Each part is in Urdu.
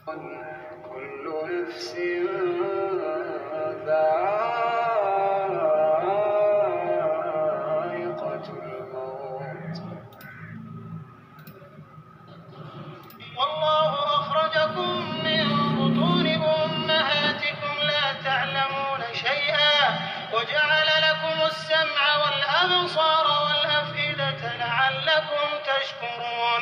كل نفس ذائقة الموت والله أخرجكم من بطون أمهاتكم لا تعلمون شيئا وجعل لكم السمع والأبصار والأفئدة لعلكم تشكرون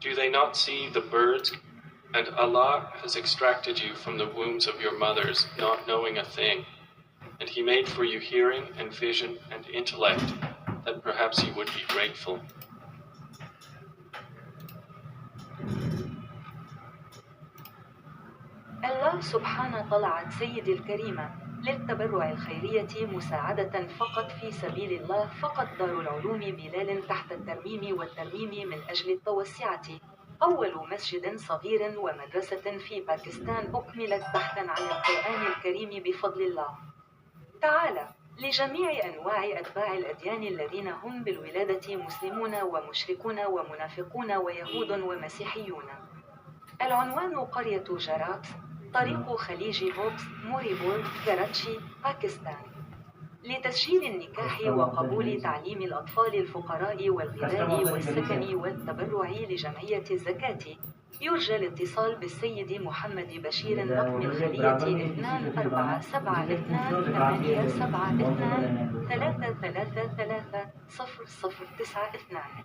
Do they not see the birds? And Allah has extracted you from the wombs of your mothers, not knowing a thing. And He made for you hearing and vision and intellect, that perhaps you would be grateful. الله سبحانه طلعت سيدي الكريمة للتبرع الخيرية مساعدة فقط في سبيل الله. فقط دار العلوم بلال تحت الترميم والترميم من أجل التوسعة أول مسجد صغير ومدرسة في باكستان أكملت بحثاً عن القرآن الكريم بفضل الله تعالى لجميع أنواع أتباع الأديان الذين هم بالولادة مسلمون ومشركون ومنافقون ويهود ومسيحيون. العنوان قرية جراكس، طريق خليج هوكس، موريبورد، كراتشي، باكستان. لتسجيل النكاح وقبول تعليم الأطفال الفقراء والغذاء والسكن والتبرع لجمعية الزكاة يرجى الاتصال بالسيد محمد بشير رقم الخلية 247223333009.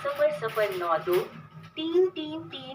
0092 333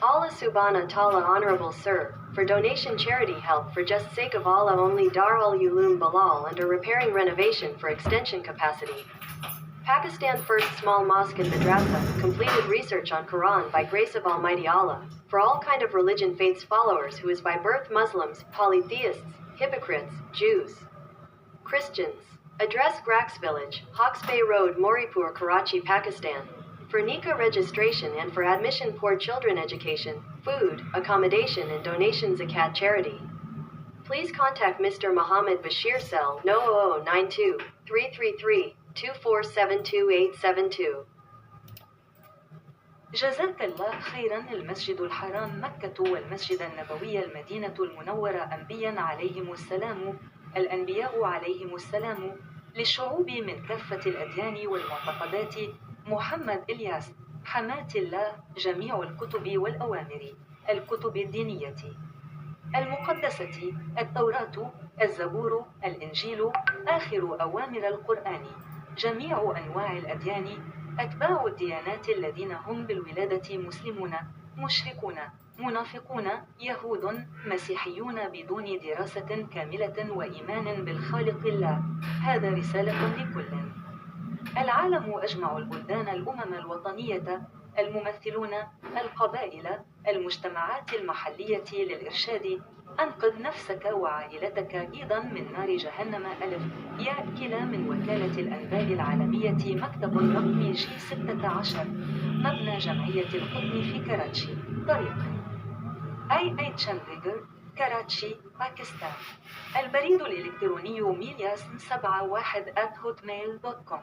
Allah subhanahu wa ta'ala honorable sir, for donation charity help for just sake of Allah only Dar al Ulum Bilal under repairing renovation for extension capacity. Pakistan first small mosque and madrasa, completed research on Quran by grace of Almighty Allah, for all kind of religion faiths followers who is by birth Muslims, polytheists, hypocrites, Jews, Christians. Address Grax Village, Hawks Bay Road, Moripur, Karachi, Pakistan. For Nikah registration and for admission poor children education, food, accommodation and donation zakat charity. Please contact Mr. Mohammed Bashir cell 0092 333 2472872. جزاك الله خيرا. المسجد الحرام مكة والمسجد النبوي المدينة المنورة أنبياء عليهم السلام، الأنبياء عليهم السلام للشعوب من كافة الأديان والمعتقدات، محمد إلياس، حماة الله، جميع الكتب والأوامر، الكتب الدينية المقدسة، التوراة، الزبور، الإنجيل، آخر أوامر القرآن، جميع أنواع الأديان، أتباع الديانات الذين هم بالولادة مسلمون، مشركون، منافقون، يهود، مسيحيون بدون دراسة كاملة وإيمان بالخالق الله. هذا رسالة لكل العالم أجمع، البلدان، الأمم الوطنية، الممثلون، القبائل، المجتمعات المحلية للإرشاد. أنقذ نفسك وعائلتك أيضا من نار جهنم. ألف يا كلا من وكالة الأنباء العالمية، مكتب رقم G16، مبنى جمعية القطن في كراتشي، طريق I.H. شندريغر، كراتشي، باكستان. البريد الإلكتروني milias71@hotmail.com.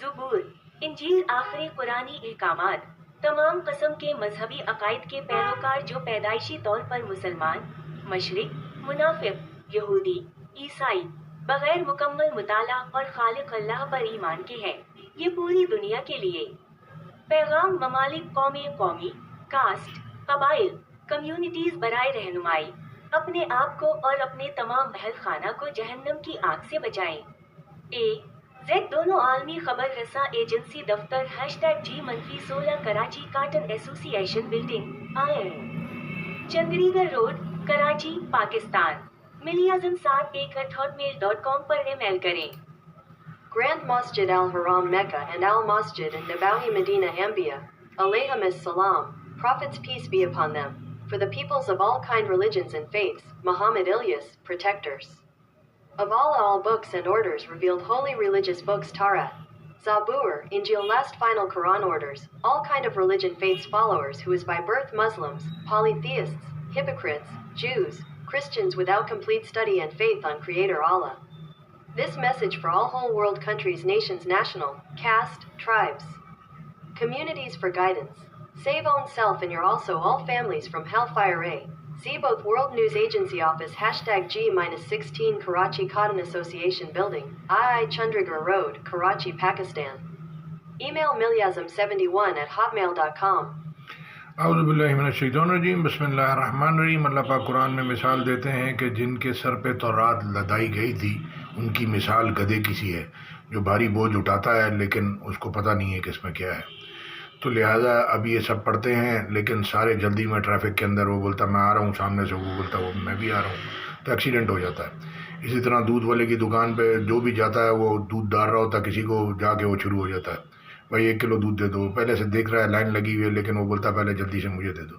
زبور، انجیل آخری قرآنی احکامات، تمام قسم کے مذہبی عقائد کے پیروکار جو پیدائشی طور پر مسلمان، مشرک، منافق، یہودی، عیسائی، بغیر مکمل مطالعہ اور خالق اللہ پر ایمان کے ہیں، یہ پوری دنیا کے لیے پیغام ممالک قومی، کاسٹ، قبائل، کمیونٹیز برائے رہنمائی، اپنے آپ کو اور اپنے تمام اہل خانہ کو جہنم کی آگ سے بچائیں۔ زیڈ دونوں عالمی خبر رساں ایجنسی دفتر #G-16 کراچی کاٹن ایسوسی ایشن بلڈنگ چندری گڑھ روڈ کراچی پاکستان۔ ملی اعظم 7 پر ای میل کریں۔ Grand Masjid al-Haram Mecca and al-Masjid in Nabawi Medina Ambia, alayhim as-salam, Prophet's peace be upon them, for the peoples of all kind religions and faiths, Muhammad Ilyas, protectors. Of Allah all books and orders revealed holy religious books Taurat, Zabur, Injil last final Quran orders, all kind of religion faiths followers who is by birth Muslims, polytheists, hypocrites, Jews, Christians without complete study and faith on Creator Allah. This message for all whole world countries, nations, national, caste, tribes, communities for guidance. Save own self and your also all families from hellfire. See both World News Agency Office #G-16 Karachi Cotton Association Building, II Chandigarh Road, Karachi, Pakistan. Email milyazam71@hotmail.com. اعوذ باللہ من الشیطان الرجیم، بسم اللہ الرحمن الرحیم۔ اللہ پاک قرآن میں مثال دیتے ہیں کہ جن کے سر پہ تورات لدائی گئی تھی ان کی مثال گدھے کی سی ہے جو بھاری بوجھ اٹھاتا ہے لیکن اس کو پتہ نہیں ہے کہ اس میں کیا ہے۔ تو لہٰذا اب یہ سب پڑھتے ہیں لیکن سارے جلدی میں ٹریفک کے اندر، وہ بولتا میں آ رہا ہوں سامنے سے، وہ بولتا وہ میں بھی آ رہا ہوں، تو ایکسیڈنٹ ہو جاتا ہے۔ اسی طرح دودھ والے کی دکان پہ جو بھی جاتا ہے وہ دودھ ڈال رہا ہوتا ہے، کسی کو جا کے وہ شروع ہو جاتا ہے بھائی 1 کلو دودھ دے دو، پہلے سے دیکھ رہا ہے لائن لگی ہوئی ہے لیکن وہ بولتا پہلے جلدی سے مجھے دے دو۔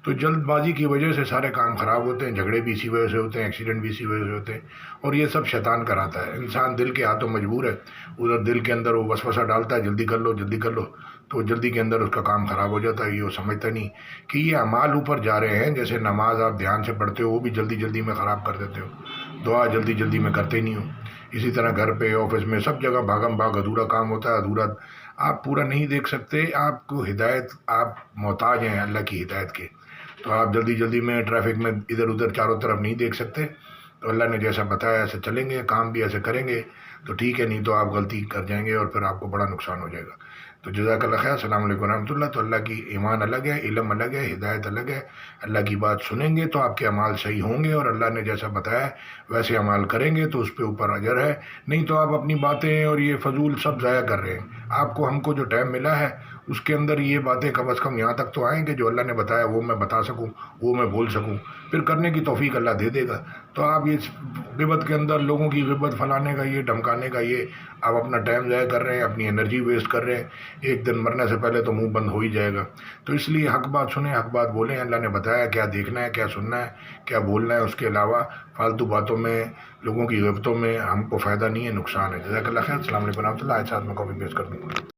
تو جلد بازی کی وجہ سے سارے کام خراب ہوتے ہیں، جھگڑے بھی اسی وجہ سے ہوتے ہیں، ایکسیڈنٹ بھی اسی وجہ سے ہوتے ہیں، اور یہ سب شیطان کراتا ہے۔ انسان دل کے ہاتھوں مجبور ہے، ادھر دل کے اندر وہ وسوسہ ڈالتا ہے جلدی کر لو جلدی کر لو، تو جلدی کے اندر اس کا کام خراب ہو جاتا ہے۔ یہ وہ سمجھتا نہیں کہ یہ اعمال اوپر جا رہے ہیں، جیسے نماز آپ دھیان سے پڑھتے ہو وہ بھی جلدی جلدی میں خراب کر دیتے ہو، دعا جلدی جلدی میں کرتے نہیں ہو۔ اسی طرح گھر پہ، آفس میں، سب جگہ بھاگم بھاگ، ادھورا کام ہوتا ہے، ادھورا آپ پورا نہیں دیکھ سکتے۔ آپ کو ہدایت، آپ محتاج ہیں اللہ کی ہدایت کے، تو آپ جلدی جلدی میں ٹریفک میں ادھر ادھر چاروں طرف نہیں دیکھ سکتے۔ تو اللہ نے جیسا بتایا ایسے چلیں گے، کام بھی ایسے کریں گے تو ٹھیک ہے، نہیں تو آپ غلطی کر جائیں گے اور پھر آپ کو بڑا نقصان ہو جائے گا۔ تو جزاک اللہ خیر، السلام علیکم ورحمۃ اللہ۔ تو اللہ کی ایمان الگ ہے، علم الگ ہے، ہدایت الگ ہے۔ اللہ کی بات سنیں گے تو آپ کے اعمال صحیح ہوں گے، اور اللہ نے جیسا بتایا ویسے اعمال کریں گے تو اس پہ اوپر اجر ہے، نہیں تو آپ اپنی باتیں اور یہ فضول سب ضائع کر رہے ہیں۔ آپ کو، ہم کو جو ٹائم ملا ہے اس کے اندر یہ باتیں کم از کم یہاں تک تو آئیں کہ جو اللہ نے بتایا وہ میں بتا سکوں، وہ میں بول سکوں، پھر کرنے کی توفیق اللہ دے دے گا۔ تو آپ یہ غیبت کے اندر لوگوں کی غیبت پھیلانے کا، یہ دھمکانے کا، یہ آپ اپنا ٹائم ضائع کر رہے ہیں، اپنی انرجی ویسٹ کر رہے ہیں۔ ایک دن مرنے سے پہلے تو منہ بند ہو ہی جائے گا۔ تو اس لیے حق بات سنیں، حق بات بولیں۔ اللہ نے بتایا کیا دیکھنا ہے، کیا سننا ہے، کیا بولنا ہے، اس کے علاوہ فالتو باتوں میں، لوگوں کی غیبتوں میں ہم کو فائدہ نہیں ہے، نقصان ہے۔ جزاک اللہ خیر، السلام علیکم ورحمۃ اللہ۔ آج ساتھ میں کافی پیش کر دوں گا۔